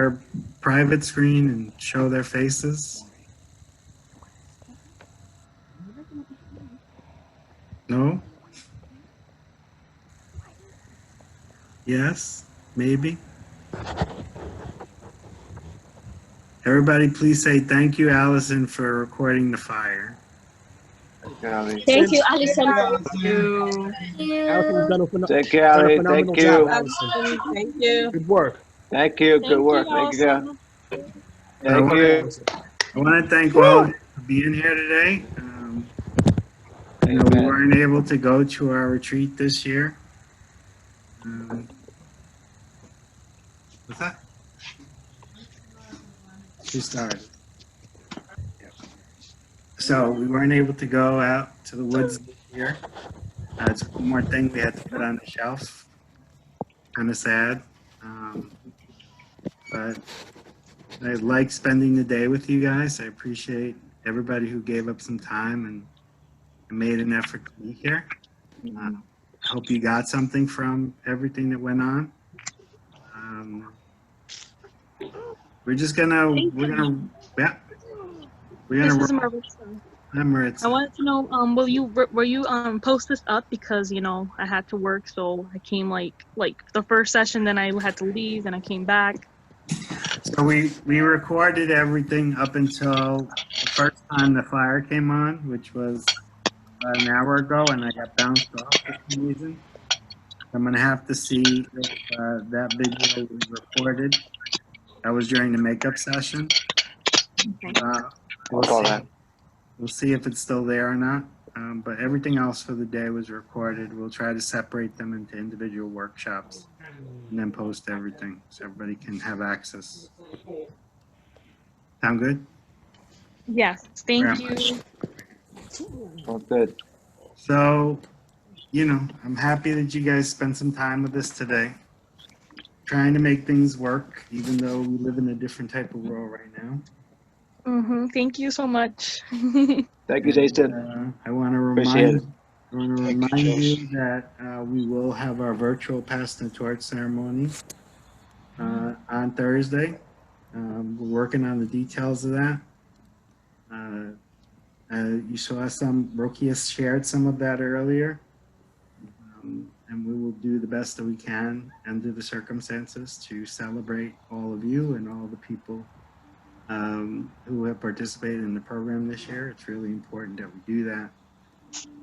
their private screen and show their faces? No? Yes? Maybe? Everybody please say thank you, Allison, for recording the fire. Thank you, Alison. Thank you. Allison's done Thank you, done a Ali. phenomenal Thank job, you. Allison. Thank you. Good work. Thank you. Good Thank you, work. Thank you. Allison. I Thank want, you. I want to thank all of you for being here today. We Amen. weren't able to go to our retreat this year. What's that? She started. Yep. So we weren't able to go out to the woods this year. It's one more thing we had to put on the shelf. Kind of sad. But I like spending the day with you guys. I appreciate everybody who gave up some time and made an effort to be here. I hope you got something from everything that went on. We're just gonna, yeah. This is Maritza. I'm Maritza. I wanted to know, will you post this up, because I had to work, so I came like the first session, then I had to leave, and I came back. So we recorded everything up until the first time the fire came on, which was about an hour ago, and I got bounced off for some reason. I'm gonna have to see if that video was recorded. That was during the makeup session. We'll see if it's still there or not. But everything else for the day was recorded. We'll try to separate them into individual workshops and then post everything so everybody can have access. Sound good? Yes, thank you. Sounds good. So, I'm happy that you guys spent some time with us today. Trying to make things work, even though we live in a different type of world right now. Thank you so much. Thank you, Jason. I want to remind you that we will have our virtual Pass the Torch ceremony on Thursday. We're working on the details of that. You saw Rokia shared some of that earlier. And we will do the best that we can under the circumstances to celebrate all of you and all the people who have participated in the program this year. It's really important that we do that.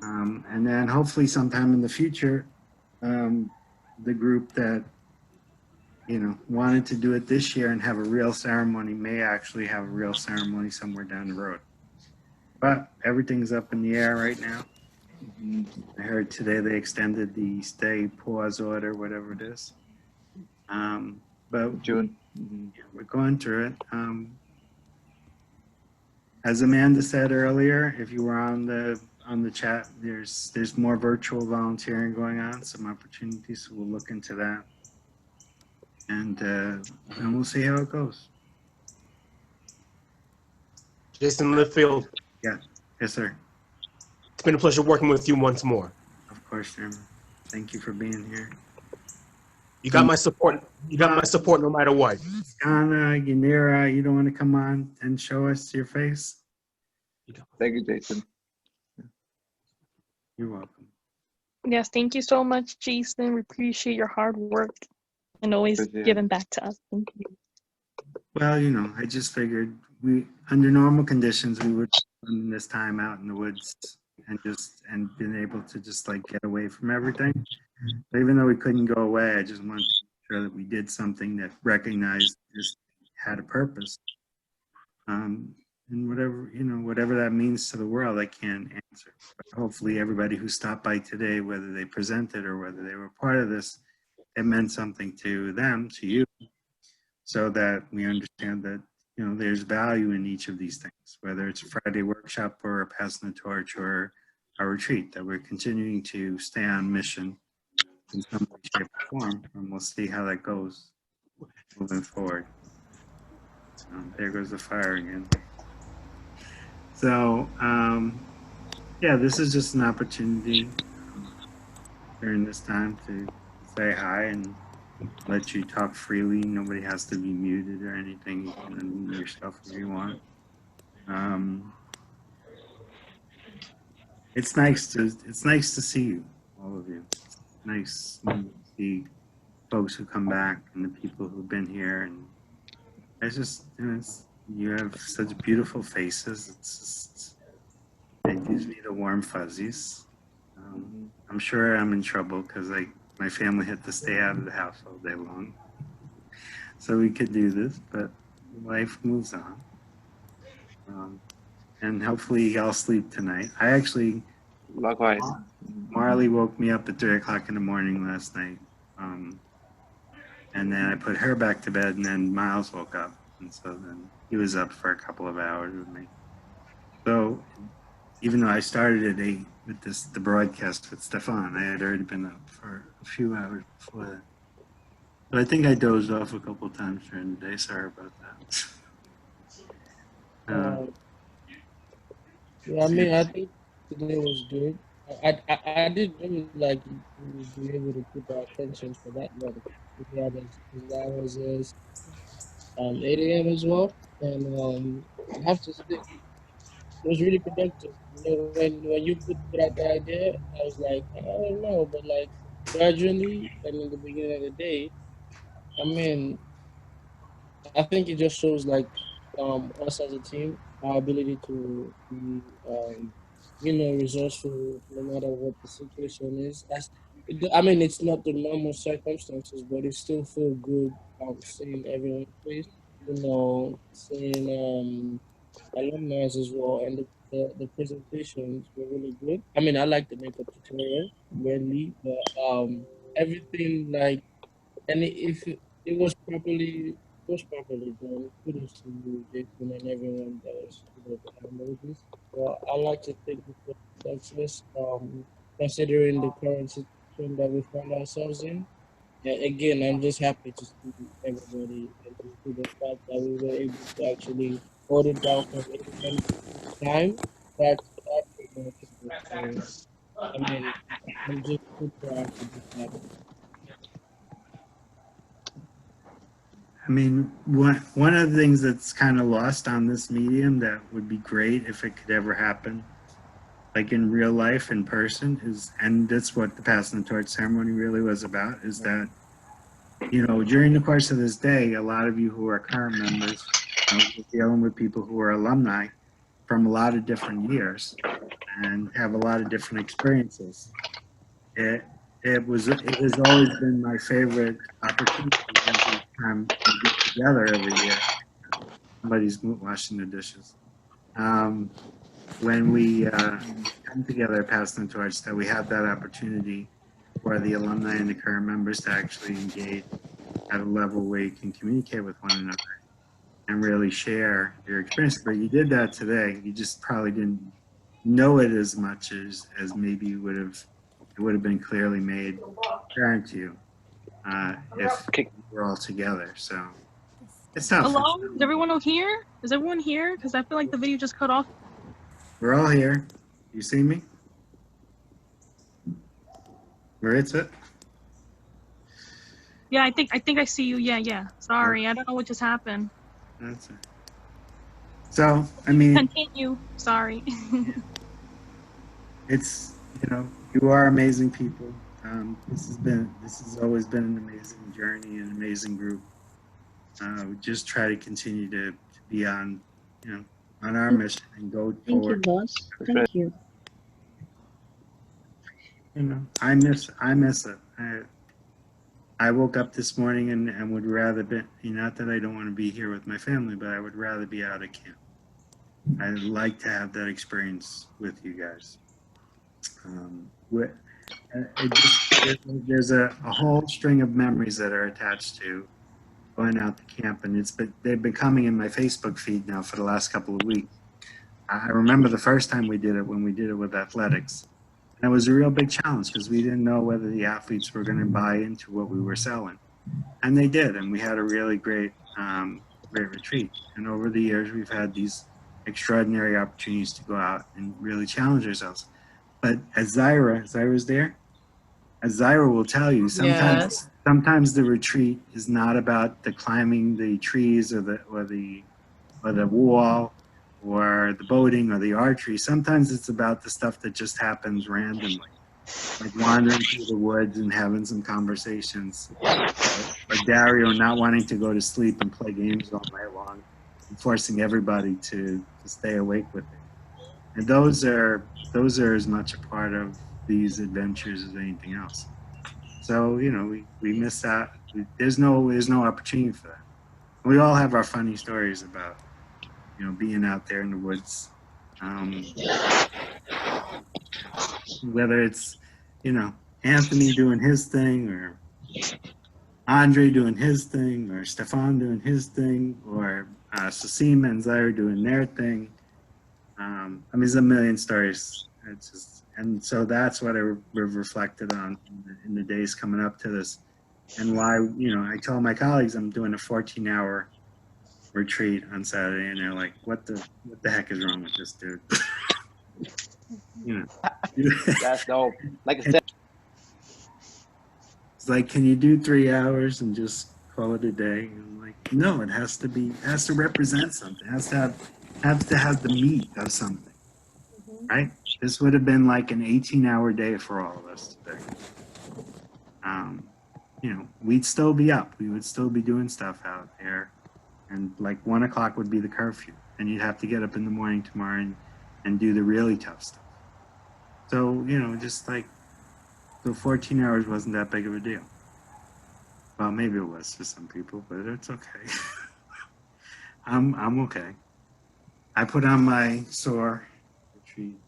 And then hopefully sometime in the future, the group that, wanted to do it this year and have a real ceremony may actually have a real ceremony somewhere down the road. But everything's up in the air right now. I heard today they extended the stay pause order, whatever it is. But June. We're going through it. As Amanda said earlier, if you were on the chat, there's more virtual volunteering going on, some opportunities. So we'll look into that, and we'll see how it goes. Jason Littfield. Yeah. Yes, sir. It's been a pleasure working with you once more. Of course, Chairman. Thank you for being here. You got my support. You got my support no matter what. Anna, Yanira, you don't want to come on and show us your face? Thank you, Jason. You're welcome. Yes, thank you so much, Jason. We appreciate your hard work and always giving back to us. Thank you. Well, I just figured under normal conditions, we would spend this time out in the woods and been able to just get away from everything. But even though we couldn't go away, I just wanted to make sure that we did something that recognized this had a purpose. And whatever that means to the world, I can't answer. But hopefully everybody who stopped by today, whether they presented or whether they were part of this, it meant something to them, to you, so that we understand that, there's value in each of these things, whether it's a Friday workshop or a Passing the Torch or a retreat, that we're continuing to stay on mission in some way, shape, or form, and we'll see how that goes moving forward. There goes the fire again. So, yeah, this is just an opportunity during this time to say hi and let you talk freely. Nobody has to be muted or anything. You can unmute yourself if you want. It's nice to see you, all of you. It's nice to see folks who come back and the people who've been here, and it's just you have such beautiful faces. It gives me the warm fuzzies. I'm sure I'm in trouble because my family had to stay out of the house all day long, so we could do this, but life moves on. And hopefully I'll sleep tonight. I actually, Likewise. Marley woke me up at 3 o'clock in the morning last night. And then I put her back to bed, and then Miles woke up. And so then he was up for a couple of hours with me. So even though I started at 8 with the broadcast with Stefan, I had already been up for a few hours before that. But I think I dozed off a couple of times during the day. Sorry about that. Yeah, I mean, I think today was good. I didn't really like you would be able to keep our attention for that long. To be honest, because that was 8 a.m. as well, and I have to say it was really productive. You know, when you put out the idea, I was like, I don't know, but like gradually and in the beginning of the day, I mean, I think it just shows like us as a team, our ability to be resourceful no matter what the situation is. I mean, it's not the normal circumstances, but it still feel good seeing everyone's face. Seeing alumni as well, and the presentations were really good. I mean, I like the makeup tutorial, really, but everything like and if it was properly done, kudos to you, Jason, and everyone that was behind all this. Well, I like to think this was a success, considering the current situation that we find ourselves in. And again, I'm just happy to see everybody and to see the fact that we were able to actually hold it down from 8 a.m. time. That's remarkable. So, I mean, I'm just super happy with that. I mean, one of the things that's kind of lost on this medium that would be great if it could ever happen, like in real life, in person, is, and that's what the passing the torch ceremony really was about, is that, during the course of this day, a lot of you who are current members, we're dealing with people who are alumni from a lot of different years and have a lot of different experiences. It has always been my favorite opportunity every time we get together every year. Somebody's washing the dishes. When we come together past the torch, that we have that opportunity for the alumni and the current members to actually engage at a level where you can communicate with one another and really share your experience. But you did that today. You just probably didn't know it as much as maybe it would have been clearly made apparent to you if we were all together. So it's tough. Hello? Is everyone here? Is everyone here? Because I feel like the video just cut off. We're all here. You see me? Maritza? Yeah, I think I see you. Yeah. Sorry, I don't know what just happened. That's it. So, I mean, Continue. Sorry. it's, you are amazing people. This has always been an amazing journey, an amazing group. We just try to continue to be on our mission and go forward. Thank you, boss. Thank you. I miss it. I woke up this morning and would rather be, not that I don't want to be here with my family, but I would rather be out at camp. I'd like to have that experience with you guys. There's a whole string of memories that are attached to going out to camp, and they've been coming in my Facebook feed now for the last couple of weeks. I remember the first time we did it, when we did it with athletics. And it was a real big challenge because we didn't know whether the athletes were going to buy into what we were selling. And they did, and we had a really great retreat. And over the years, we've had these extraordinary opportunities to go out and really challenge ourselves. But as Zyra's there, as Zyra will tell you, sometimes sometimes the retreat is not about the climbing the trees or the wall or the boating or the archery. Sometimes it's about the stuff that just happens randomly, like wandering through the woods and having some conversations, or Dario not wanting to go to sleep and play games all night long and forcing everybody to stay awake with it. And those are as much a part of these adventures as anything else. So, you know, we miss out. There's no opportunity for that. We all have our funny stories about, you know, being out there in the woods. Whether it's, you know, Anthony doing his thing, or Andre doing his thing, or Stefan doing his thing, or Sasima and Zaire doing their thing. I mean, there's a million stories. It's just, and so that's what we've reflected on in the days coming up to this, and why, you know, I told my colleagues I'm doing a 14-hour retreat on Saturday, and they're like, "What the heck is wrong with this dude?" You know, That's dope. Like I said, it's like, can you do 3 hours and just call it a day? And I'm like, no, it has to represent something. It has to have the meat of something, right? This would have been like an 18-hour day for all of us today. You know, we'd still be up. We would still be doing stuff out there. And like 1 o'clock would be the curfew. And you'd have to get up in the morning tomorrow and do the really tough stuff. So, you know, just like, so 14 hours wasn't that big of a deal. Well, maybe it was for some people, but it's okay. I'm okay. I put on my SOAR retreat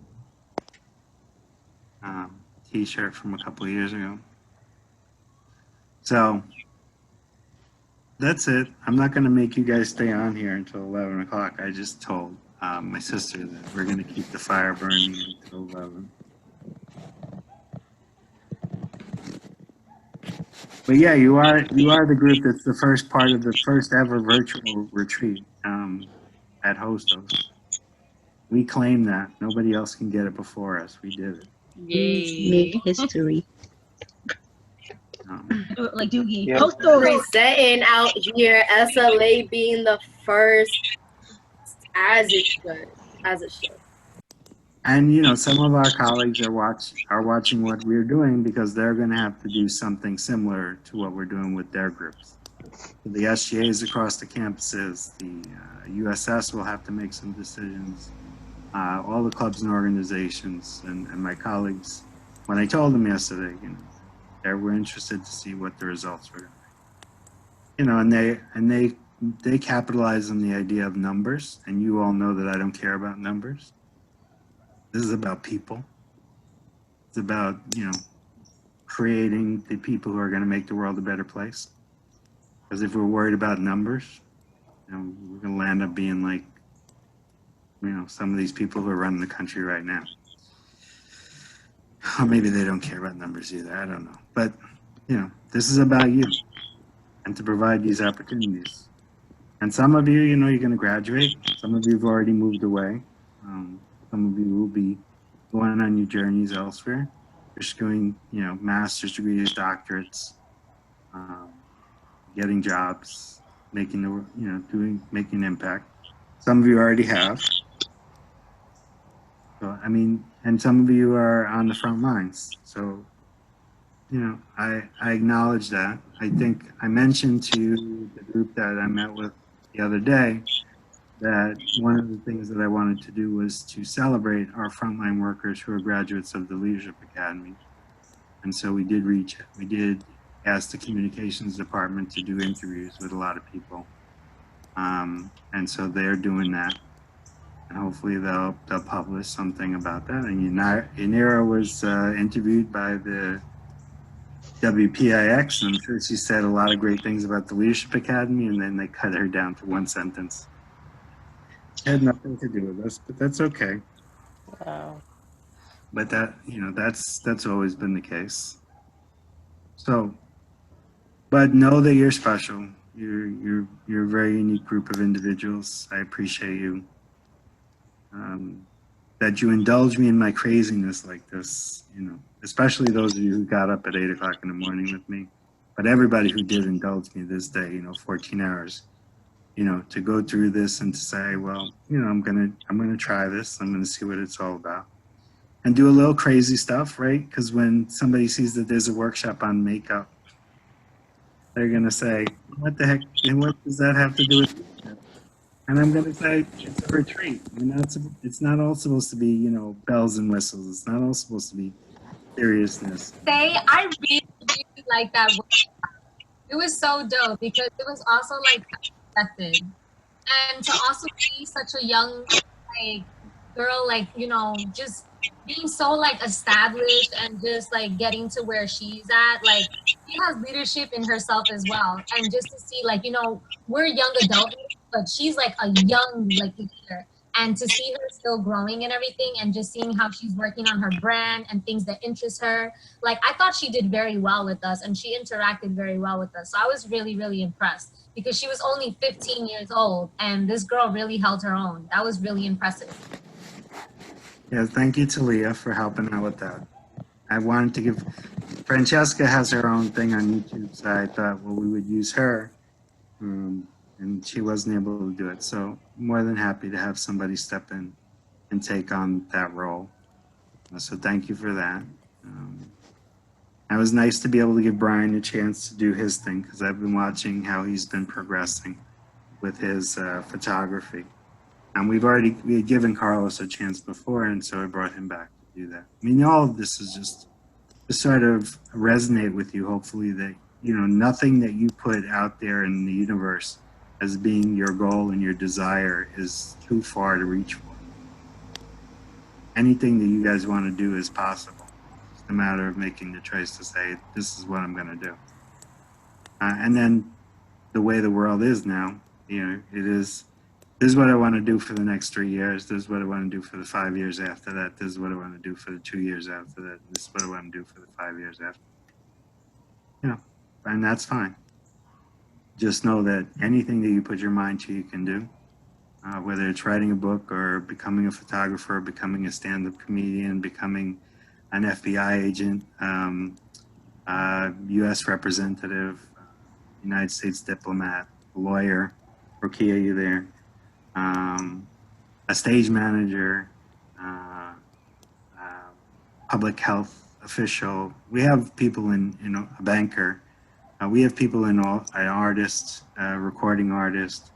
t-shirt from a couple of years ago. So that's it. I'm not going to make you guys stay on here until 11 o'clock. I just told my sister that we're going to keep the fire burning until 11. But yeah, you are the group that's the first part of the first ever virtual retreat at Hostos. We claim that. Nobody else can get it before us. We did it. Yay. Make history. Like Doogie. Yeah. Hostos. Resetting out here, SLA being the first, as it should, as it should. And you know, some of our colleagues are watching what we're doing because they're going to have to do something similar to what we're doing with their groups. So the SGAs across the campuses, the USS will have to make some decisions. All the clubs and organizations, and my colleagues, when I told them yesterday, you know, they were interested to see what the results were. You know, and they capitalize on the idea of numbers, and you all know that I don't care about numbers. This is about people. It's about, you know, creating the people who are going to make the world a better place. Because if we're worried about numbers, you know, we're going to land up being like, you know, some of these people who are running the country right now. Or maybe they don't care about numbers either. I don't know. But, you know, this is about you and to provide these opportunities. And some of you, you know, you're going to graduate. Some of you have already moved away. Some of you will be going on your journeys elsewhere, pursuing, you know, master's degrees, doctorates, getting jobs, making an impact. Some of you already have. So, I mean, and some of you are on the front lines. So, you know, I acknowledge that. I think I mentioned to the group that I met with the other day that one of the things that I wanted to do was to celebrate our frontline workers who are graduates of the Leadership Academy. And so we did ask the communications department to do interviews with a lot of people. And so they're doing that. And hopefully they'll publish something about that. And Yanira was interviewed by the WPIX, and I'm sure she said a lot of great things about the Leadership Academy, and then they cut her down to one sentence. Had nothing to do with us, but that's okay. Wow. But that, you know, that's always been the case. So, but know that you're special. You're a very unique group of individuals. I appreciate you. That you indulge me in my craziness like this, you know, especially those of you who got up at 8 o'clock in the morning with me. but everybody who did indulge me this day, 14 hours, to go through this and to say, well, I'm gonna try this. I'm gonna see what it's all about, and do a little crazy stuff, right? Because when somebody sees that there's a workshop on makeup, they're gonna say, "What the heck? And what does that have to do with makeup?" And I'm gonna say, "It's a retreat. It's not all supposed to be, bells and whistles. It's not all supposed to be seriousness." Say, I really, really like that. It was so dope because it was also like unexpected. And to also see such a young like girl, like, just being so like established and just like getting to where she's at, like she has leadership in herself as well. And just to see, like, we're young adult, but she's like a young like leader. And to see her still growing and everything, and just seeing how she's working on her brand and things that interest her, like I thought she did very well with us, and she interacted very well with us. So I was really, really impressed because she was only 15 years old, and this girl really held her own. That was really impressive. Yeah, thank you to Leah for helping out with that. I wanted to give Francesca has her own thing on YouTube, so I thought, well, we would use her, and she wasn't able to do it. So more than happy to have somebody step in and take on that role. So thank you for that. It was nice to be able to give Brian a chance to do his thing because I've been watching how he's been progressing with his photography. And we had given Carlos a chance before, and so I brought him back to do that. I mean, all of this is just to sort of resonate with you, hopefully, that, nothing that you put out there in the universe as being your goal and your desire is too far to reach for. Anything that you guys want to do is possible. It's just a matter of making the choice to say, this is what I'm going to do. And then the way the world is now, it is, this is what I want to do for the next 3 years. This is what I want to do for the 5 years after that. This is what I want to do for the 2 years after that. This is what I want to do for the 5 years after. And that's fine. Just know that anything that you put your mind to, you can do. Whether it's writing a book or becoming a photographer, becoming a stand-up comedian, becoming an FBI agent, U.S. representative, United States diplomat, a lawyer, Rokia, you there, a stage manager, public health official. We have people in a banker. We have people in an artist, recording artist.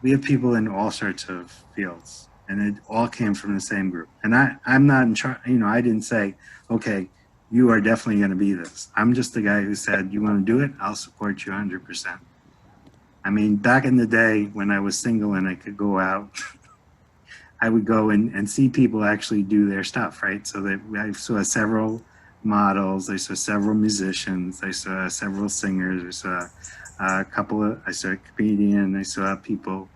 We have people in all sorts of fields, and it all came from the same group. And I'm not in charge. I didn't say, okay, you are definitely going to be this. I'm just the guy who said, you want to do it? I'll support you 100%. I mean, back in the day when I was single and I could go out, I would go and see people actually do their stuff, right? So that I saw several models, I saw several musicians, I saw several singers, I saw I saw a comedian, I saw people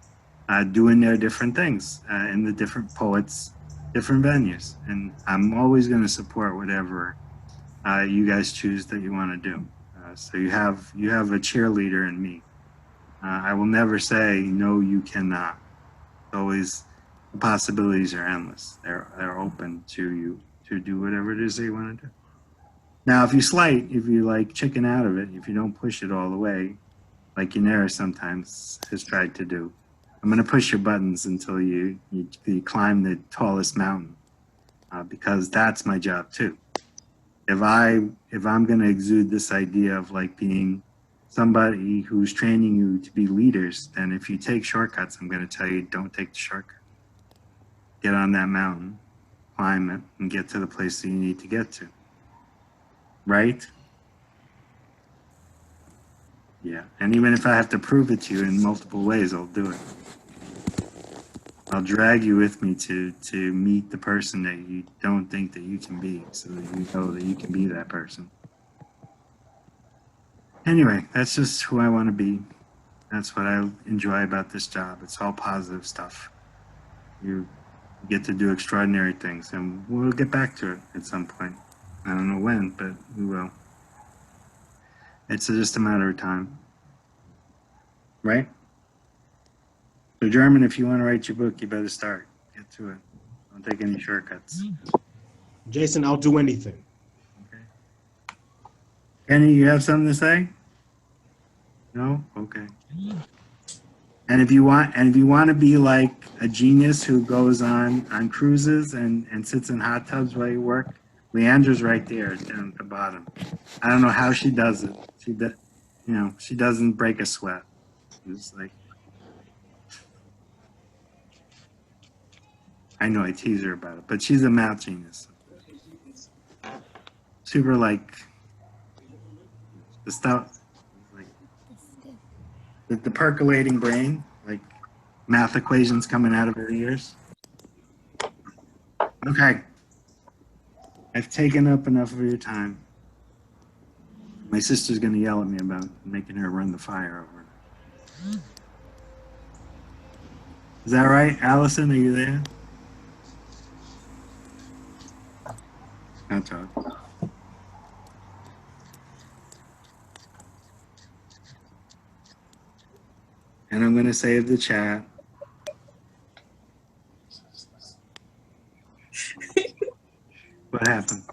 doing their different things in the different poets, different venues. And I'm always going to support whatever you guys choose that you want to do. So you have a cheerleader in me. I will never say, no, you cannot. It's always, the possibilities are endless. They're open to you to do whatever it is that you want to do. Now, if you like chicken out of it, if you don't push it all the way, like Yanira sometimes has tried to do, I'm going to push your buttons until you climb the tallest mountain, because that's my job too. If I'm going to exude this idea of like being somebody who's training you to be leaders, then if you take shortcuts, I'm going to tell you, don't take the shortcut. Get on that mountain, climb it, and get to the place that you need to get to. Right? Yeah. And even if I have to prove it to you in multiple ways, I'll do it. I'll drag you with me to meet the person that you don't think that you can be, so that you know that you can be that person. Anyway, that's just who I want to be. That's what I enjoy about this job. It's all positive stuff. You get to do extraordinary things, and we'll get back to it at some point. I don't know when, but we will. It's just a matter of time. Right? So German, if you want to write your book, you better start. Get to it. Don't take any shortcuts. Jason, I'll do anything. Okay. Kenny, you have something to say? No? Okay. And if you want to be like a genius who goes on cruises and sits in hot tubs while you work, Leandra's right there down at the bottom. I don't know how she does it. She doesn't break a sweat. It's like, I know I tease her about it, but she's a math genius. Super like the stuff, like the percolating brain, like math equations coming out of her ears. Okay. I've taken up enough of your time. My sister's going to yell at me about making her run the fire over. Is that right? Allison, are you there? I'll talk. And I'm going to save the chat. What happened?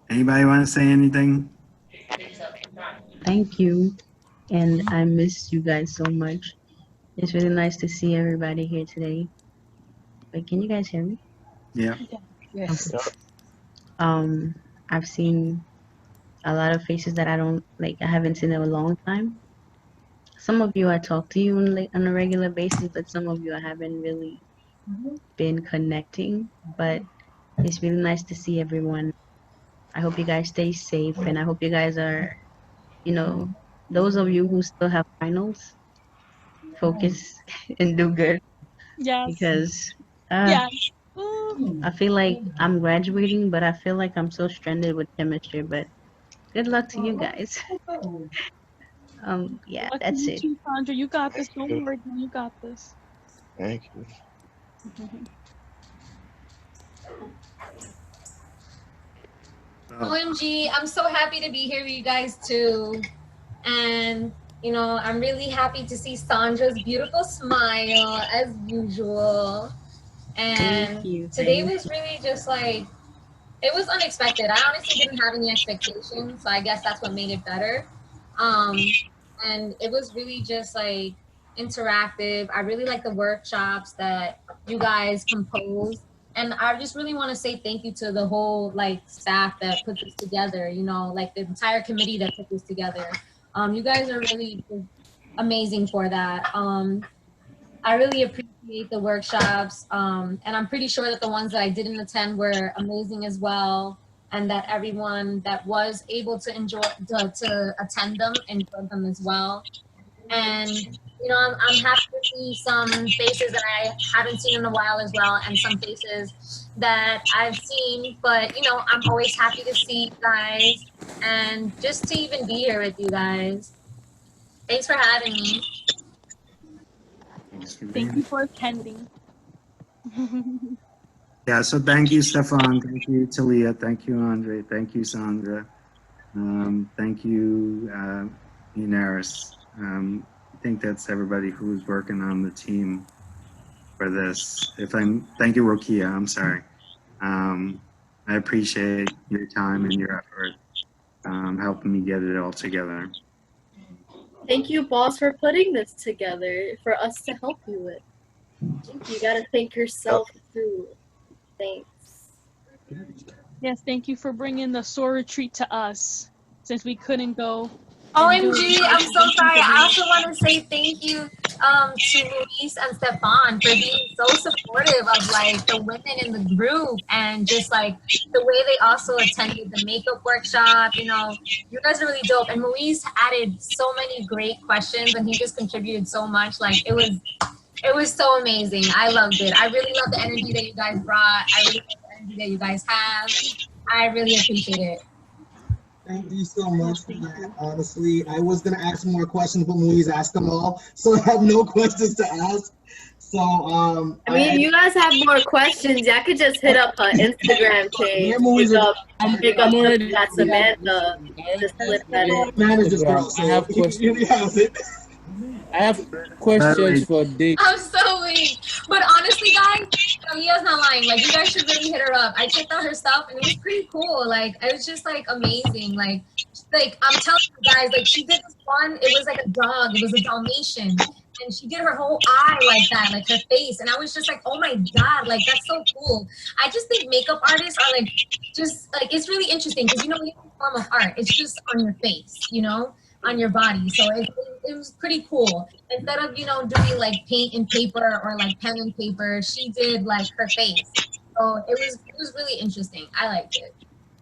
Anybody want to say anything? Thank you. And I miss you guys so much. It's really nice to see everybody here today. But can you guys hear me? Yeah. Yes. I've seen a lot of faces that I haven't seen in a long time. Some of you I talk to you on a regular basis, but some of you I haven't really been connecting. But it's really nice to see everyone. I hope you guys stay safe, and I hope you guys are, those of you who still have finals, focus and do good, Yes. because Yes. Ooh. I feel like I'm graduating, but I feel like I'm so stranded with chemistry. But good luck to you guys. Yeah, Lucky that's you it. too, Sandra. You got this. Don't you. worry, girl. You got this. Thank you. OMG, I'm so happy to be here with you guys too. And, I'm really happy to see Sandra's beautiful smile as usual. And Thank you. today was really just like, it was unexpected. I honestly didn't have any expectations, so I guess that's what made it better. And it was really just like interactive. I really like the workshops that you guys composed. And I just really want to say thank you to the whole staff that put this together, like the entire committee that put this together. You guys are really amazing for that. I really appreciate the workshops, and I'm pretty sure that the ones that I didn't attend were amazing as well, and that everyone that was able to to attend them enjoyed them as well. And I'm happy to see some faces that I haven't seen in a while as well, and some faces that I've seen. But I'm always happy to see you guys, and just to even be here with you guys. Thanks for having me. Thank you for attending. Yeah, so thank you, Stefan. Thank you, Talia. Thank you, Andre. Thank you, Sandra. Thank you, Inaris. I think that's everybody who's working on the team for this. Thank you, Rokia. I'm sorry. I appreciate your time and your effort helping me get it all together. Thank you, boss, for putting this together for us to help you with. You gotta thank yourself too. Thanks. Yes, thank you for bringing the SOAR retreat to us, since we couldn't go. OMG, I'm so sorry. I also want to say thank you to Luis and Stefan for being so supportive of the women in the group, and just the way they also attended the makeup workshop. You guys are really dope. And Luis added so many great questions, and he just contributed so much. It was so amazing. I loved it. I really love the energy that you guys brought. I really love the energy that you guys have. I really appreciate it. Thank you so much for that. Honestly, I was gonna ask more questions, but Louise asked them all, so I have no questions to ask. So I mean, if you guys have more questions, y'all could just hit up her Instagram page. Pick up that Samantha. Just flip that in. Manage this girl, so I have questions. I have questions for Dick. I'm so weak. But honestly, guys, Leah's not lying. Like, you guys should really hit her up. I checked out her stuff and it was pretty cool. Like, it was just like amazing. Like I'm telling you guys, like she did this one. It was like a dog. It was a Dalmatian, and she did her whole eye like that, like her face. And I was just like, oh my god, like that's so cool. I just think makeup artists are like, just like it's really interesting because you know, it's a form of art. It's just on your face, you know, on your body. So it was pretty cool. Instead of, you know, doing like paint and paper or like pen and paper, she did like her face. So it was really interesting. I liked it.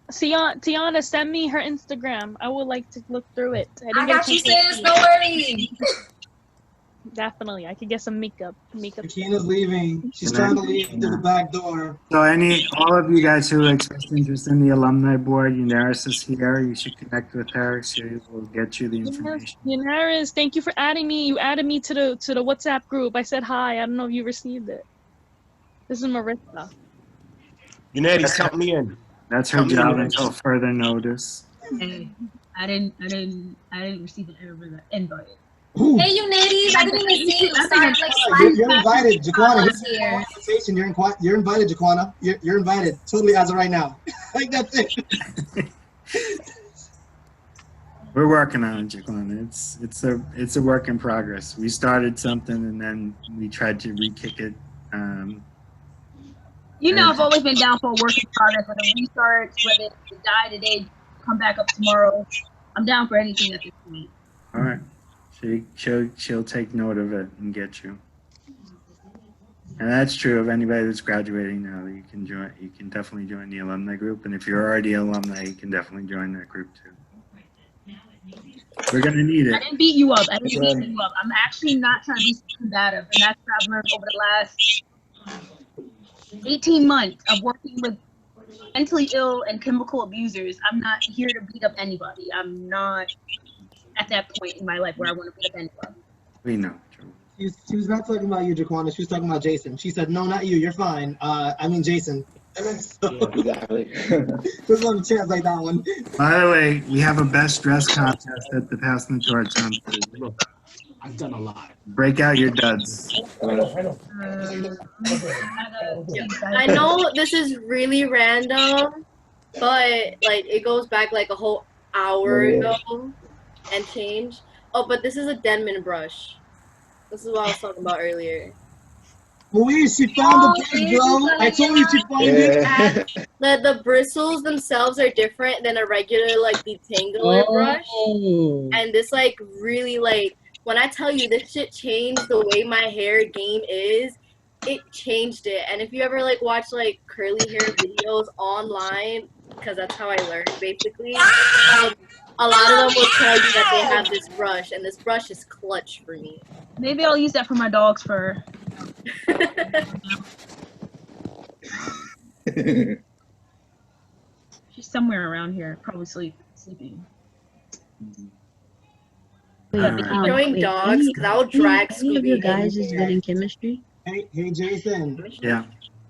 Tiana, send me her Instagram. I would like to look through it. I got you, sis. No worries. Definitely, I could get some makeup. Akina's leaving. She's trying to leave through the back door. So all of you guys who expressed interest in the alumni board, Unaris is here. You should connect with her. She will get you the information. Unaris, thank you for adding me. You added me to the WhatsApp group. I said hi. I don't know if you received it. This is Marissa. Unaris, count me in. That's her job until further notice. Hey, I didn't receive an invite. Hey, you ladies, I didn't even see you start like You're invited, Jaquana. You're invited, Jaquana. You're invited. Totally as of right now. Like that's it. We're working on it, Jaquana. It's a work in progress. We started something and then we tried to re-kick it. You know, I've always been down for a work in progress, whether it restarts, whether it die today, come back up tomorrow. I'm down for anything at this point. All right. She'll take note of it and get you. And that's true of anybody that's graduating now. You can join. You can definitely join the alumni group, and if you're already an alumni, you can definitely join that group too. We're gonna need it. I didn't beat you up. I'm actually not trying to be combative, and that's what I've learned over the last 18 months of working with mentally ill and chemical abusers. I'm not here to beat up anybody. I'm not at that point in my life where I want to beat up anybody. We know. She was not talking about you, Jaquana. She was talking about Jason. She said, no, not you. You're fine. I mean, Jason. So, yeah, exactly. Just on a chance like that one. By the way, we have a best dress contest at the Pass the Torch on Thursday. I've done a lot. Break out your duds. I know this is really random, but like it goes back like a whole hour ago and change. Oh, but this is a Denman brush. This is what I was talking about earlier. Louise, she found the brush, bro. I told you she found it. The bristles themselves are different than a regular like detangler brush. And this like really like, when I tell you this shit changed the way my hair game is, it changed it. And if you ever like watch like curly hair videos online, because that's how I learned basically, a lot of them will tell you that they have this brush, and this brush is clutch for me. Maybe I'll use that for my dog's fur. She's somewhere around here, probably sleeping. Showing dogs, because I'll drag Any of you guys is good in chemistry? Hey, Jason. Yeah.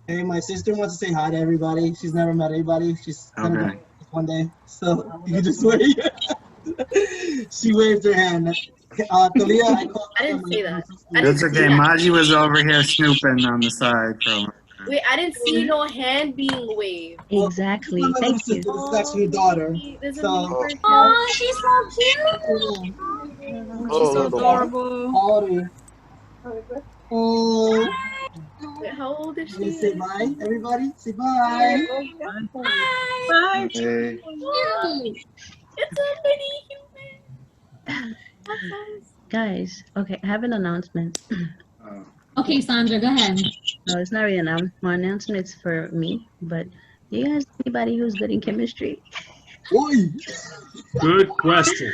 Hey, my sister wants to say hi to everybody. She's never met anybody. She's gonna go one day, so you can just wave. She waved her hand. Talia, I didn't see that. That's okay. Maji was over here snooping on the side from. Wait, I didn't see no hand being waved. Exactly. Thank you. This is actually your daughter. Oh, she's so cute. She's so adorable. Oh. Wait, how old is Can she? say bye, everybody. Say bye. Bye. Hey. It's a mini human. Guys, okay, I have an announcement. Okay, Sandra, go ahead. No, it's not really an announcement. My announcement is for me, but do you guys anybody who's good in chemistry? Good question.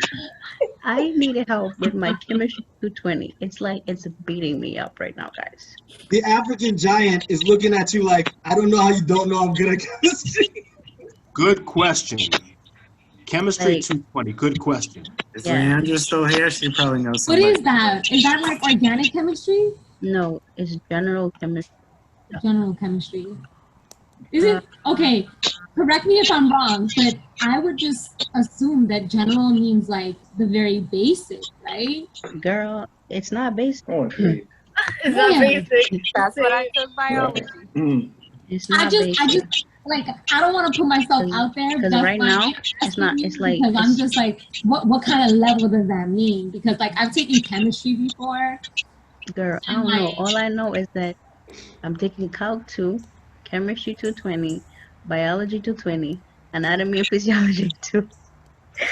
I need help with my chemistry 220. It's like it's beating me up right now, guys. The African giant is looking at you like, I don't know how you don't know I'm good at chemistry. Good question. Chemistry Like, 220. Good question. Is Leandra still here? She probably knows What somebody. is that? Is that like organic chemistry? No, it's general chemistry. General chemistry. Is it okay? Correct me if I'm wrong, but I would just assume that general means like the very basic, right? Girl, it's not basic. It's not basic. That's what I took biology. It's I not just basic. like I don't want to put myself out there Because just right by now it's not. asking It's you, like because I'm it's, just like what kind of level does that mean? Because like I've taken chemistry before. girl. I And don't know. like All I know is that I'm taking Calc 2, Chemistry 220, Biology 220, Anatomy and Physiology 2.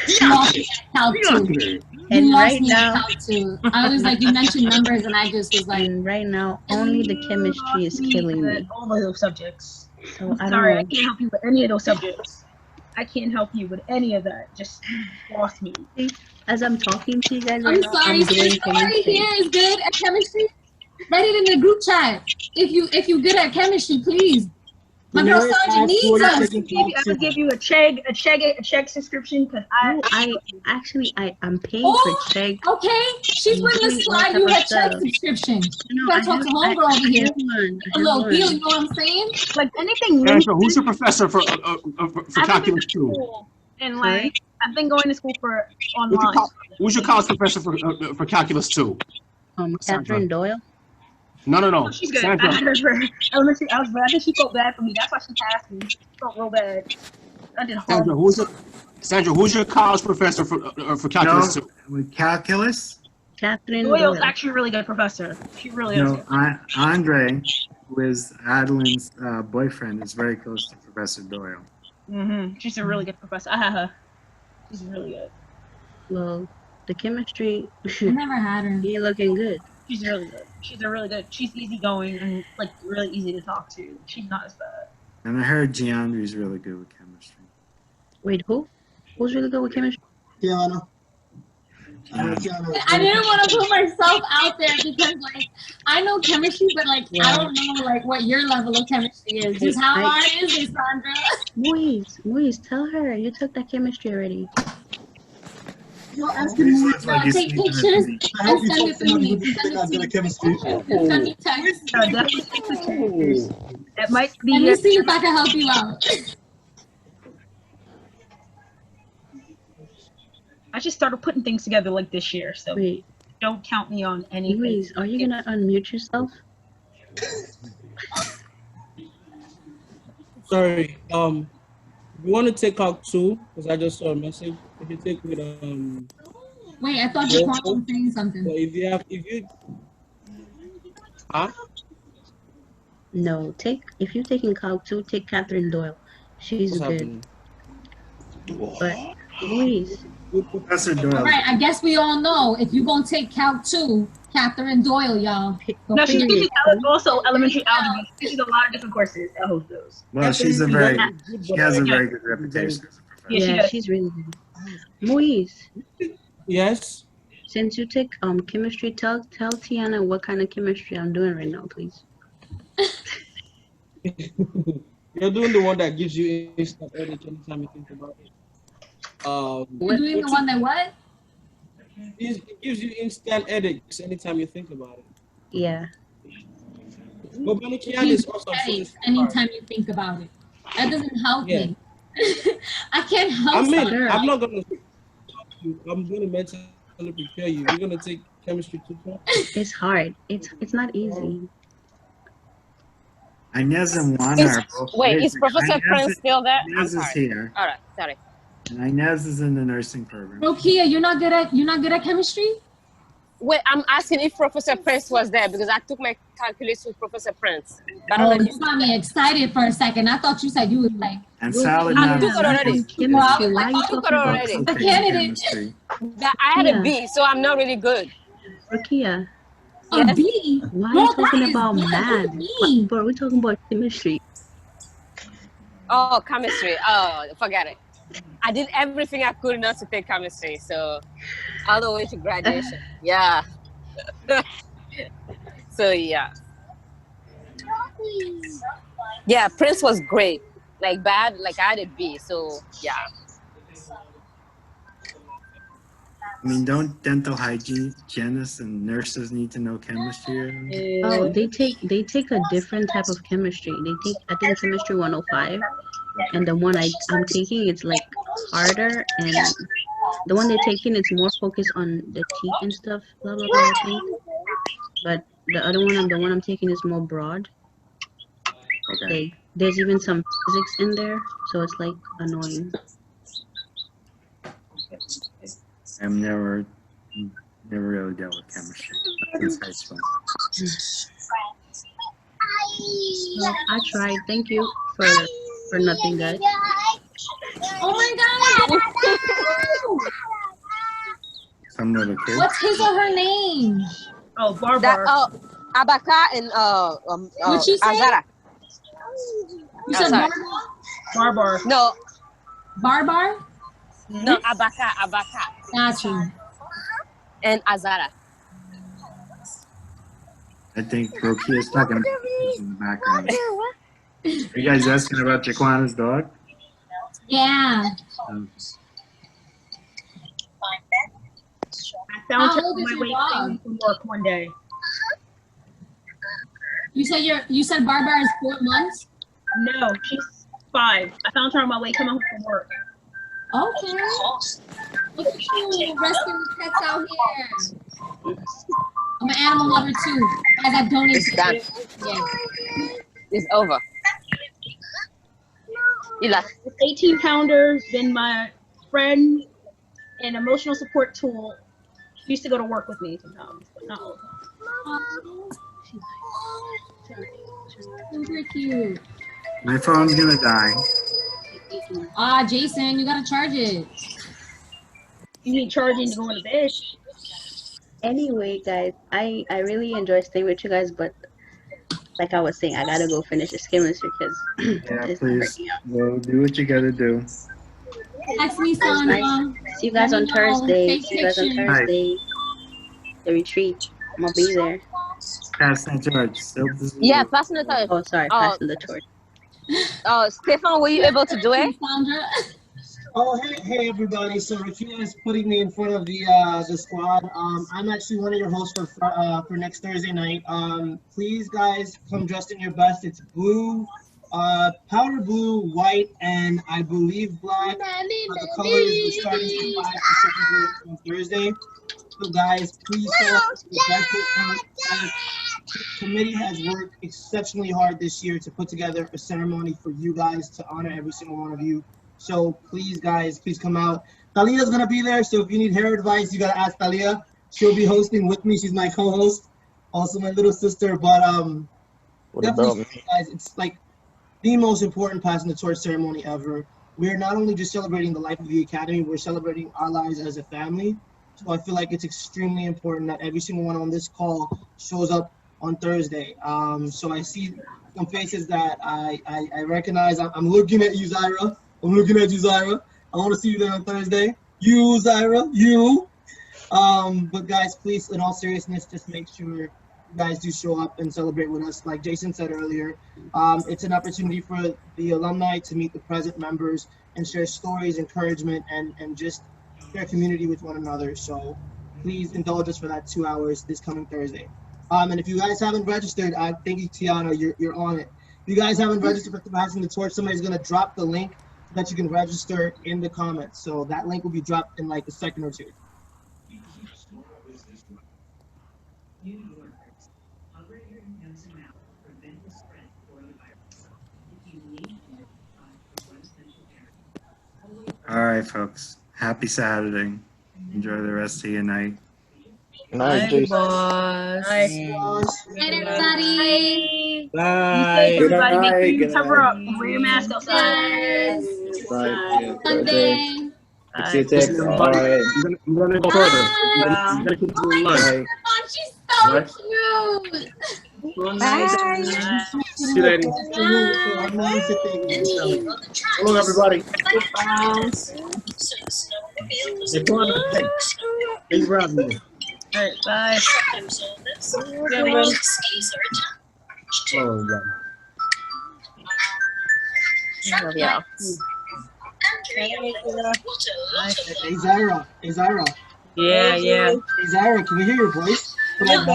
you lost me at Calc 2. You And lost right me at now, Calc 2. I was like, you mentioned numbers, and I just was like, and right now, only the chemistry is killing me. All of those subjects. So I Sorry, I don't know. can't help you with any of those subjects. I can't help you with any of that. Just lost me. As I'm talking to you guys right I'm now, sorry. I'm doing Somebody chemistry. here is good at chemistry. Write it in the group chat. If you good at chemistry, please. My girl Denise Sandra asked needs what us. is taking Calc I 2. would give you a check subscription because No, I'm paying Oh, for check. okay. She's I'm with doing Miss all Slide. type You of had check stuff. subscription. You No, gotta talk to homegirl over I here. have one. A little deal. You know what I'm saying? like anything. Sandra, who's your professor for I've been calculus to 2? school and like I've been going to school for online. Who's your college professor for calculus 2? Catherine Doyle. No. She's good. Sandra. I had her for elementary algebra. I think she felt bad for me. That's why she passed me. She felt real bad. I did horrible. Sandra, who's your college professor for calculus 2? With calculus? Catherine Doyle's Doyle. actually a really good professor. She really is. No, Andre, who is Adeline's boyfriend, is very close to Professor Doyle. She's a really good professor. I had her. She's really good. Well, the chemistry. I never had her. You're looking good. She's really good. She's easygoing and like really easy to talk to. She's not as bad. And I heard Gianlu's really good with chemistry. Wait, who? Who's really good with chemistry? Tiana. I didn't want to put myself out there because like I know chemistry, but like I don't know like what your level of chemistry is. Just how hard is it, Sandra? Moise, tell her you took that chemistry already. You're asking me. Take pictures I hope and you send told it to someone me. who thinks they're not good at chemistry. Send me text. Definitely take pictures. It might be. Let me see if I can help you out. I just started putting things together like this year, so don't count me on anything. Moise, are you gonna unmute yourself? Sorry. You want to take out 2? Because I just saw a message. If you take with Wait, I thought you were saying something. So if you No, if you're taking Calc 2, take Catherine Doyle. She's What's good. happening? But Moise. Professor Doyle. All right, I guess we all know if you're gonna take Calc 2, Catherine Doyle, y'all. No, she teaches also elementary algebra. She teaches a lot of different courses at Hostos. Well, she has a very good reputation as a professor. Yeah, she's really good. Moise. Yes. Since you take chemistry, tell Tiana what kind of chemistry I'm doing right now, please. You're doing the one that gives you instant edit anytime you think about it. You're doing the one that what? It gives you instant edits anytime you think about it. Yeah. But Manikian is also anytime you think about it. That doesn't help me. I can't help. I'm not gonna. I'm gonna mentally prepare you. You're gonna take chemistry 2. It's hard. It's not easy. Inez and Juana are both. Wait, is Professor Prince still there? Inez is here. All right, sorry. And Inez is in the nursing program. Rokia, you're not good at chemistry? Wait, I'm asking if Professor Prince was there because I took my calculus with Professor Prince. But I don't know if you got me excited for a second. I thought you said you was like. And salad. I took it already. I took it already. A candidate. I had a B, so I'm not really good. Rokia. A B? Why are you talking about math? But we're talking about chemistry. Oh, chemistry. Oh, forget it. I did everything I could not to take chemistry, so all the way to graduation. Yeah. So yeah. Yeah, Prince was great. Like bad, like I had a B, so yeah. I mean, don't dental hygienists and nurses need to know chemistry? Oh, they take a different type of chemistry. They take, I think, chemistry 105, and the one I'm taking, it's like harder, and the one they're taking, it's more focused on the teeth and stuff, blah blah blah. I think. But the other one, the one I'm taking is more broad. Okay. Like, there's even some physics in there, so it's like annoying. I've never really dealt with chemistry since high school. Well, I tried. Thank you for nothing, guys. Oh my god! Some little kids. What's his or her name? Oh, Barbar. That Abaka and What'd she say? Azara. You said sorry. Barbar. No, Barbar? no, Abaka. Got you. And Azara. I think Rokia's talking about in the background. Are you guys asking about Jaquana's dog? Yeah. I found her How old on is my your way dog? home from work one day. You said Barbar is 4 months? No, she's 5. I found her on my way coming home from work. Okay. Look at you rescuing pets out here. I'm an animal lover too. Guys, I donate It's to done. Yeah. It's over. Ila. This 18-pounder's been my friend and emotional support tool. She used to go to work with me sometimes, but not all the time. Super cute. My phone's gonna die. Ah, Jason, you gotta charge it. You need charging to go in the bed. Anyway, guys, I really enjoy staying with you guys, but like I was saying, I gotta go finish this chemistry because Yeah, it's please. working out. Go do what you gotta do. Text me, It was nice. Sandra. See you guys Let on me know. Thursday. Take See you guys on pictures. Thursday. The retreat. I'm gonna be there. Passing the torch. Still this Yeah, passing the torch. Oh, sorry, passing the torch. Stefan, were you able to do it? Sandra. Oh, hey, everybody. So Rakia is putting me in front of the squad. I'm actually one of your hosts for next Thursday night. Please, guys, come dressed in your best. It's blue, powder blue, white, and I believe black. The colors will start from 5 to 7 on Thursday. So, guys, please show up. The committee has worked exceptionally hard this year to put together a ceremony for you guys to honor every single one of you. So please, guys, please come out. Talia's gonna be there, so if you need hair advice, you gotta ask Talia. She'll be hosting with me. She's my co-host, also my little sister. But definitely, guys, it's like the most important passing the torch ceremony ever. We're not only just celebrating the life of the academy, we're celebrating our lives as a family. So I feel like it's extremely important that every single one on this call shows up on Thursday. So I see some faces that I recognize. I'm looking at you, Zaira. I'm looking at you, Zaira. I want to see you there on Thursday. You, Zaira, you. But guys, please, in all seriousness, just make sure you guys do show up and celebrate with us. Like Jason said earlier, it's an opportunity for the alumni to meet the present members and share stories, encouragement, and just share community with one another. So please indulge us for that 2 hours this coming Thursday. And if you guys haven't registered, I thank you, Tiana, you're on it. If you guys haven't registered for passing the torch, somebody's gonna drop the link so that you can register in the comments. So that link will be dropped in like a second or two. All right, folks. Happy Saturday. Enjoy the rest of your night. Night, Jason. Bye. Night, everybody. Bye. Good everybody. Make sure night, you good cover night. up and wear your mask outside. Bye. Sunday. Fix your tech. Listen, All everybody, right. I'm gonna go further. I'm gonna keep doing lunch. Bye. Oh, she's so Right. cute. See you later. Hello, everybody. Hey, thanks for having me. All right, bye. Oh, God. Yeah. Hey, Zaira. Hey, Zaira. Yeah. Hey, Zaira, can we hear your voice in our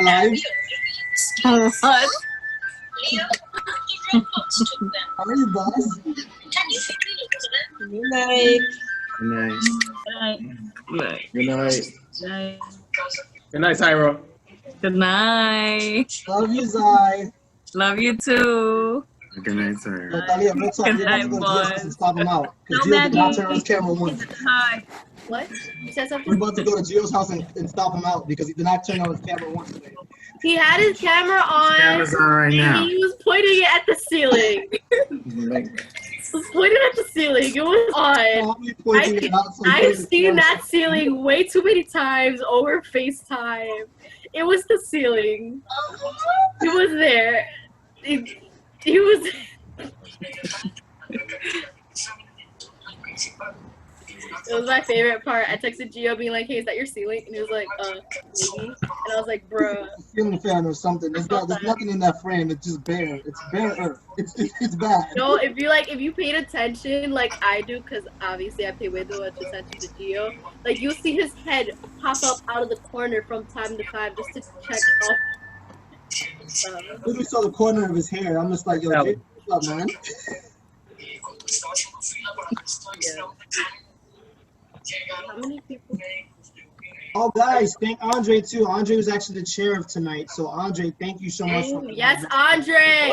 lives? What? How are you, boss? Good night. Good night. Good night. Good night. Good night. Good night. Good night, Tyra. Good night. Love you, Zai. Love you too. Good night, sir. Yo, Talia, real talk, Good you're about to night, go to Gio's house and boys. stop him out. No, Because Gio did not Maggie. turn on his camera once. Hi. What? You said something? We're about to go to Gio's house and stop him out because he did not turn on his camera once today. He had his camera on. Camera's on right now. He was pointing it at the ceiling. He was pointing at the ceiling. It was on. I've seen that ceiling way too many times over FaceTime. It was the ceiling. It was there. He was. It was my favorite part. I texted Gio being like, "Hey, is that your ceiling?" And he was like, maybe. And I was like, "Bruh." Ceiling fan or something. There's nothing in that frame. It's just bare. It's bare earth. It's bad. No, if you paid attention like I do, because obviously I pay way too much attention to Gio, like you'll see his head pop up out of the corner from time to time just to check off. I literally saw the corner of his hair. I'm just like, yo, Jay, what's up, man? How many people? Oh, guys, thank Andre too. Andre was actually the chair of tonight. So, Andre, thank you so much. Yes, Andre.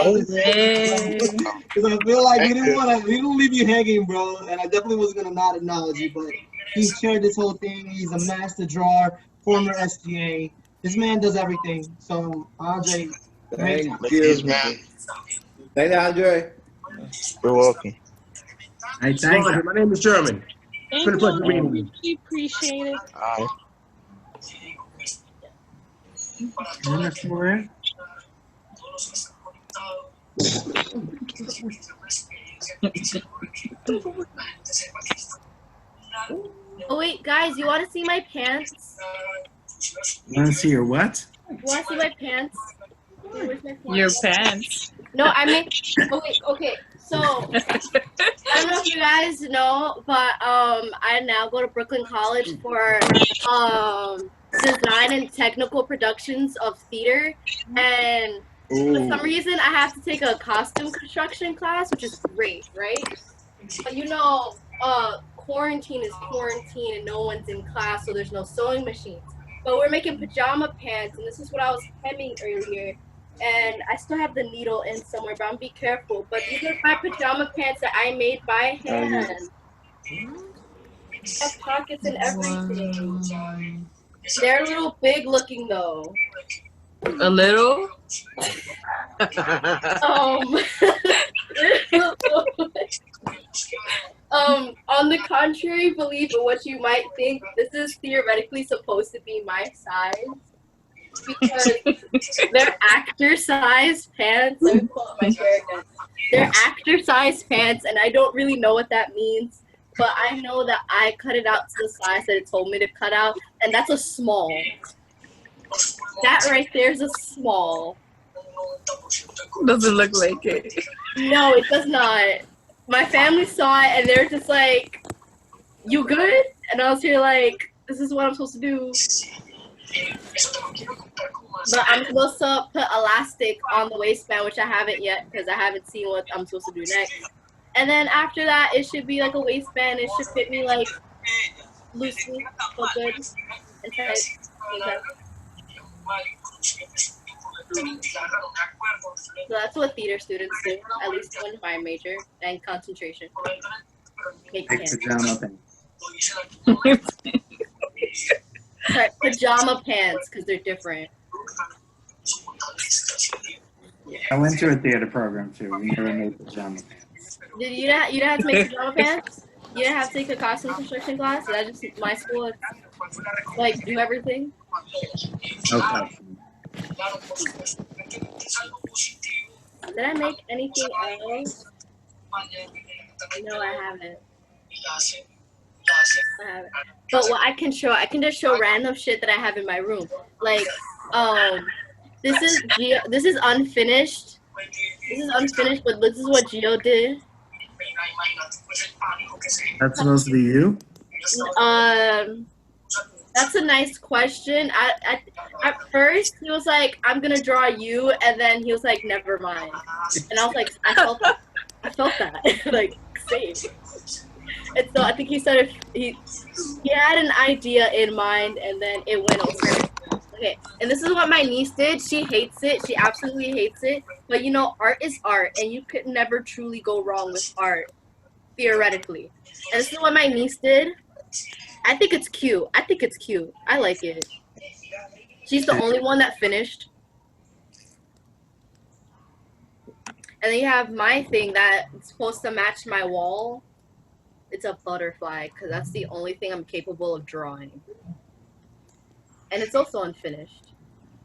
Because I feel like we didn't leave you hanging, bro. And I definitely wasn't gonna not acknowledge you, but he chaired this whole thing. He's a master drawer, former SGA. This man does everything. So, Andre, Thank you, man. Thank you, Andre. You're welcome. Hey, thanks. My name is Sherman. Thank Been a pleasure meeting you. you. We appreciate it. Aye. Oh wait, guys, you want to see my pants? You want to see your what? You want to see my pants? Where's my pants? Your pants. No, I mean, okay. So I don't know if you guys know, but I now go to Brooklyn College for design and technical productions of theater, and for some reason I have to take a costume construction class, which is great, right? But you know, quarantine is quarantine and no one's in class, so there's no sewing machines. But we're making pajama pants, and this is what I was hemming earlier. And I still have the needle in somewhere, but I'm be careful. But these are my pajama pants that I made by hand. Have pockets and everything. They're a little big looking though. A little? On the contrary, believe in what you might think, this is theoretically supposed to be my size. Because they're actor-sized pants. Let me pull up my shirt again. They're actor-sized pants, and I don't really know what that means. But I know that I cut it out to the size that it told me to cut out, and that's a small. That right there is a small. Doesn't look like it. No, it does not. My family saw it, and they're just like, "You good?" And I was here like, "This is what I'm supposed to do." But I'm supposed to put elastic on the waistband, which I haven't yet because I haven't seen what I'm supposed to do next. And then after that, it should be like a waistband. It should fit me like loosely, so good. And tight. So that's what theater students do, at least in my major, and concentration. Make pajama pants. Sorry, pajama pants, because they're different. I went to a theater program too. We never made pajama pants. Did you not have to make pajama pants? You didn't have to take a costume construction class? Is that just my school? It's, like, do everything? Okay. Did I make anything else? No, I haven't. But what I can just show random shit that I have in my room. Like, this is unfinished. This is unfinished, but this is what Gio did. That's supposed to be you? That's a nice question. At first, he was like, "I'm gonna draw you," and then he was like, "Never mind." And I was like, I felt that. Like, same. And so I think he had an idea in mind, and then it went over. Okay, and this is what my niece did. She hates it. She absolutely hates it. But you know, art is art, and you could never truly go wrong with art, theoretically. And this is what my niece did. I think it's cute. I like it. She's the only one that finished. And then you have my thing that's supposed to match my wall. It's a butterfly, because that's the only thing I'm capable of drawing. And it's also unfinished.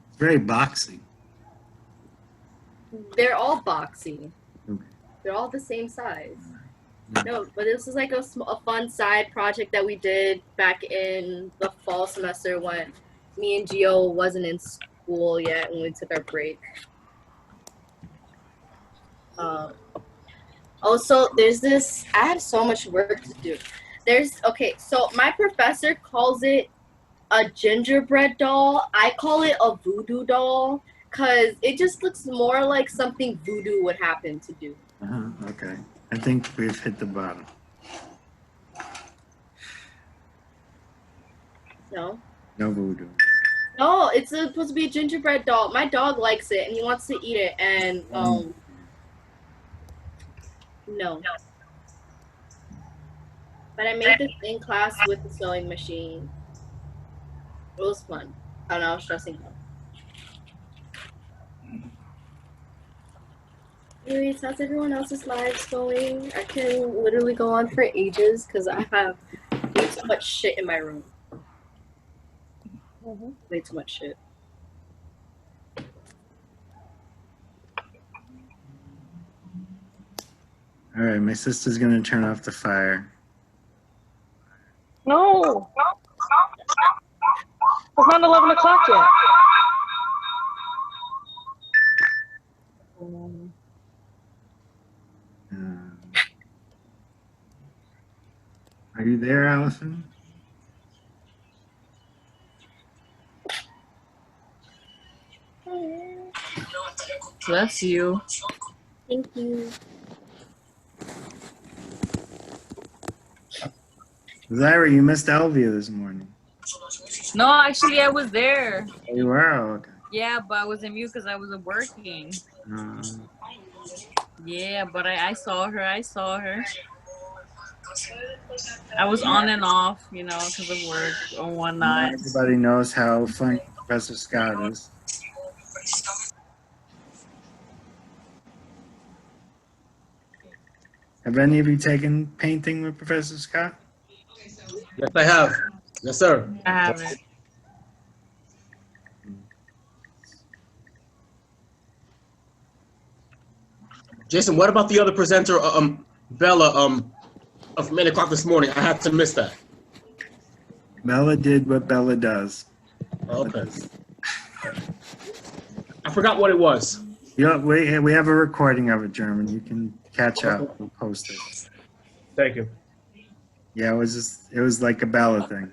It's very boxy. They're all boxy. Okay. They're all the same size. No, but this is like a fun side project that we did back in the fall semester when me and Gio wasn't in school yet when we took our break. Also, there's this, I have so much work to do. So my professor calls it a gingerbread doll. I call it a voodoo doll because it just looks more like something voodoo would happen to do. Okay. I think we've hit the bottom. No? No voodoo. No, it's supposed to be a gingerbread doll. My dog likes it and he wants to eat it, and no. But I made this in class with the sewing machine. It was fun. I don't know, I was stressing out. Anyways, how's everyone else's lives going? I can literally go on for ages because I have way too much shit in my room. Way too much shit. All right, my sister's gonna turn off the fire. No. It's not 11 o'clock yet. Are you there, Allison? Bless you. Thank you. Zyra, you missed Elvia this morning. No, actually, I was there. Oh, you were? Oh, okay. Yeah, but I was in mute because I wasn't working. Yeah, but I saw her. I was on and off, you know, because of work on one night. Everybody knows how funny Professor Scott is. Have any of you taken painting with Professor Scott? Yes, I have. Yes, sir. I haven't. Jason, what about the other presenter, Bella, from 8 o'clock this morning? I had to miss that. Bella did what Bella does. Okay. I forgot what it was. Yeah, we have a recording of it, German. You can catch up. We'll post it. Thank you. Yeah, it was like a Bella thing.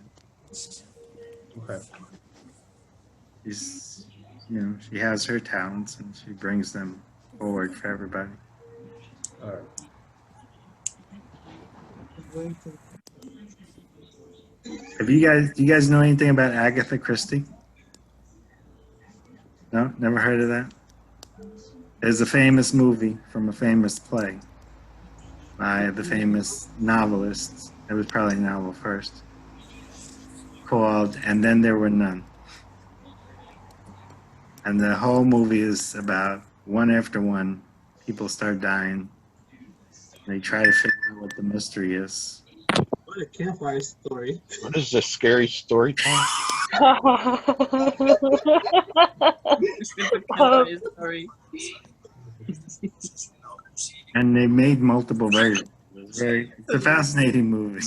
Okay. She has her talents and she brings them forward for everybody. All right. Do you guys know anything about Agatha Christie? No, never heard of that? There's a famous movie from a famous play by the famous novelist. It was probably a novel first, called And Then There Were None. And the whole movie is about one after one, people start dying. They try to figure out what the mystery is. What a campfire story. What is this scary story time? And they made multiple versions. It's a fascinating movie.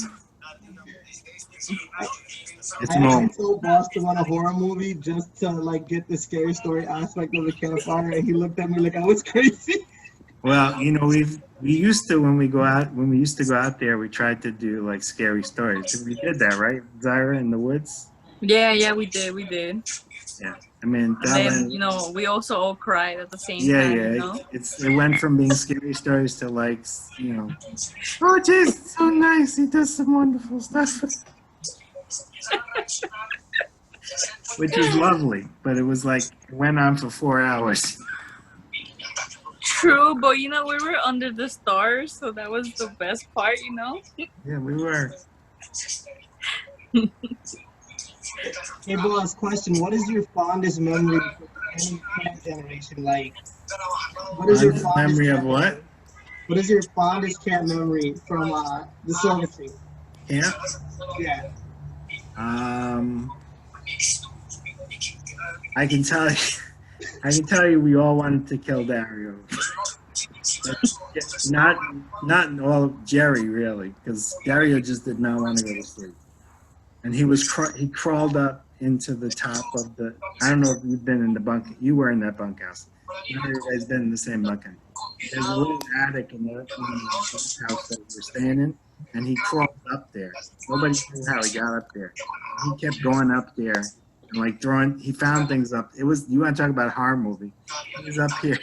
I told Boss to run a horror movie just to like get the scary story aspect of the campfire, and he looked at me like I was crazy. Well, we used to when we used to go out there, we tried to do like scary stories. We did that, right, Zyra, in the woods? Yeah, we did. Yeah, I mean, And then, we also all cried at the same time. Yeah. It went from being scary stories to like, oh, Jason's so nice. He does some wonderful stuff. which was lovely, but it was like, it went on for 4 hours. True, but you know, we were under the stars, so that was the best part, you know? Yeah, we were. Hey, boss, question. What is your fondest memory from any camp generation? Like, what is your Fondest fondest memory of camp what? memory? What is your fondest camp memory from the Silver Street? Yeah. Yeah. I can tell you, we all wanted to kill Dario. Not all Jerry really, because Dario just did not want to go to sleep, and he crawled up into the top of the. I don't know if you've been in the bunk. You were in that bunkhouse. None of you guys been in the same bunkhouse. There's a little attic in the bunkhouse that we're staying in, and he crawled up there. Nobody knew how he got up there. He kept going up there and like throwing. He found things up. It was, you want to talk about a horror movie? He was up here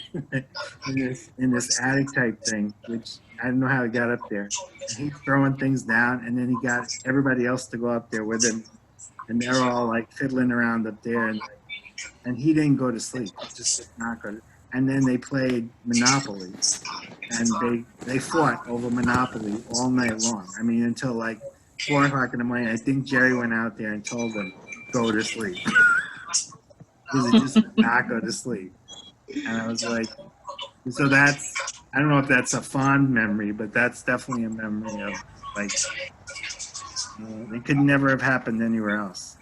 in this attic type thing, which I don't know how he got up there. And he's throwing things down, and then he got everybody else to go up there with him, and they're all like fiddling around up there, and he didn't go to sleep. He just did not go to. And then they played Monopoly, and they fought over Monopoly all night long. I mean, until like 4 o'clock in the morning. I think Jerry went out there and told them, go to sleep. Because he just did not go to sleep. And I was like, so that's, I don't know if that's a fond memory, but that's definitely a memory of like, it could never have happened anywhere else.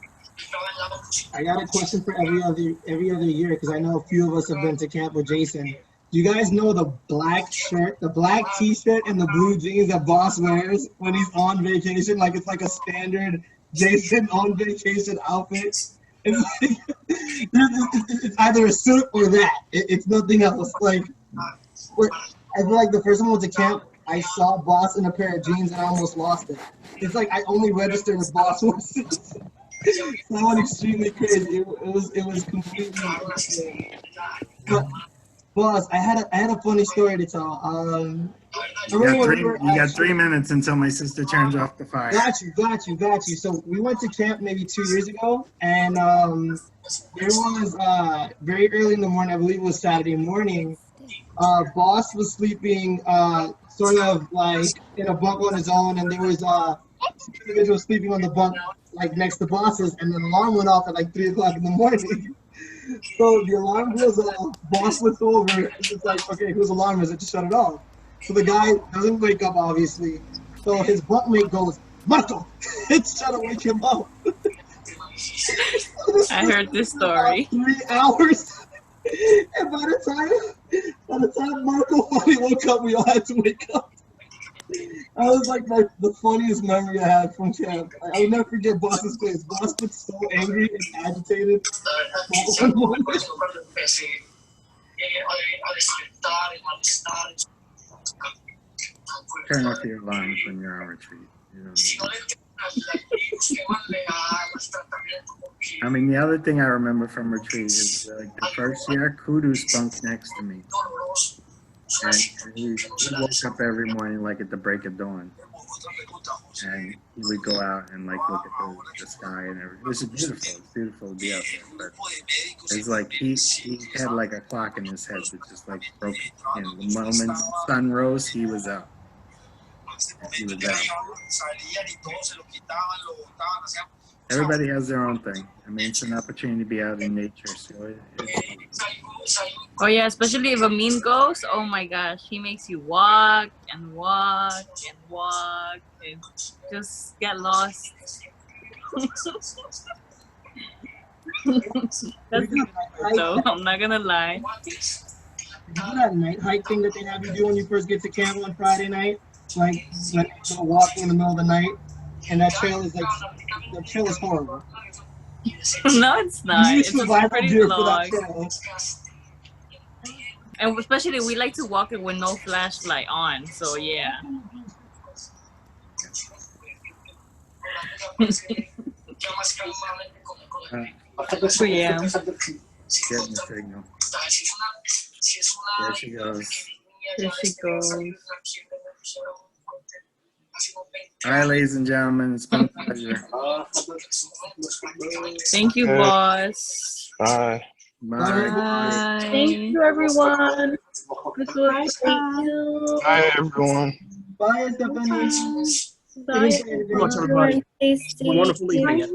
I got a question for every other year, because I know a few of us have been to camp with Jason. Do you guys know the black shirt, the black t-shirt and the blue jeans that Boss wears when he's on vacation? Like, it's like a standard Jason on vacation outfit. It's, like, it's either a suit or that. It's nothing else. Like, I feel like the first time I went to camp, I saw Boss in a pair of jeans and I almost lost it. It's like I only registered with Boss horses. That went extremely crazy. It was completely insane. But Boss, I had a funny story to tell. You got 3 minutes until my sister turns off the fire. Got you. So we went to camp maybe 2 years ago, and there was very early in the morning, I believe it was Saturday morning. Boss was sleeping sort of like in a bunk on his own, and there was two individuals sleeping on the bunk like next to Boss's, and the alarm went off at like 3 o'clock in the morning. So the alarm goes off, Boss looks over, it's like, okay, whose alarm is it, to shut it off? So the guy doesn't wake up, obviously. So his bunkmate goes, Marco, it's trying to wake him up. I heard this story. 3 hours. And by the time Marco finally woke up, we all had to wake up. That was like the funniest memory I had from camp. I will never forget Boss's face. Boss was so angry and agitated. Turn off your alarms when you're on retreat. You don't need I mean, the other thing I remember from retreat is like the first year, Kudu's bunked next to me. And he woke up every morning like at the break of dawn. And he would go out and like look at the sky and everything. It was beautiful. It's beautiful to be out there. But it's like he had like a clock in his head that just like broke. You know, the moment the sun rose, he was out. He was out. Everybody has their own thing. I mean, it's an opportunity to be out in nature. So Oh yeah, especially if a mean goes, oh my gosh, he makes you walk and walk and walk and just get lost. That's so I'm not gonna lie. You know that night hike thing that they have you do when you first get to camp on Friday night? Like you go walking in the middle of the night, and that trail is like, the trail is horrible. No, it's not. It's just pretty long. Trail. And especially we like to walk it with no flashlight on, so yeah. So yeah. Getting the signal. There she goes. There she goes. All right, ladies and gentlemen, it's been a pleasure. Thank you, Good. boss. Bye. Bye. Bye. Thank you, everyone. This was great. Bye, everyone. Bye, Stephanie. Bye, Thank you so much, everybody. Stay Have a wonderful evening.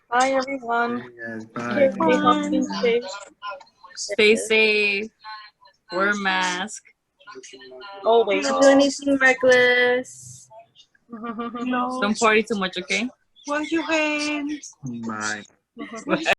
Bye, everyone. Hey, guys, Stay bye. healthy and safe. Stay safe. Wear a mask. Always. Don't do anything reckless. Don't party too much, okay? Bye. Bye.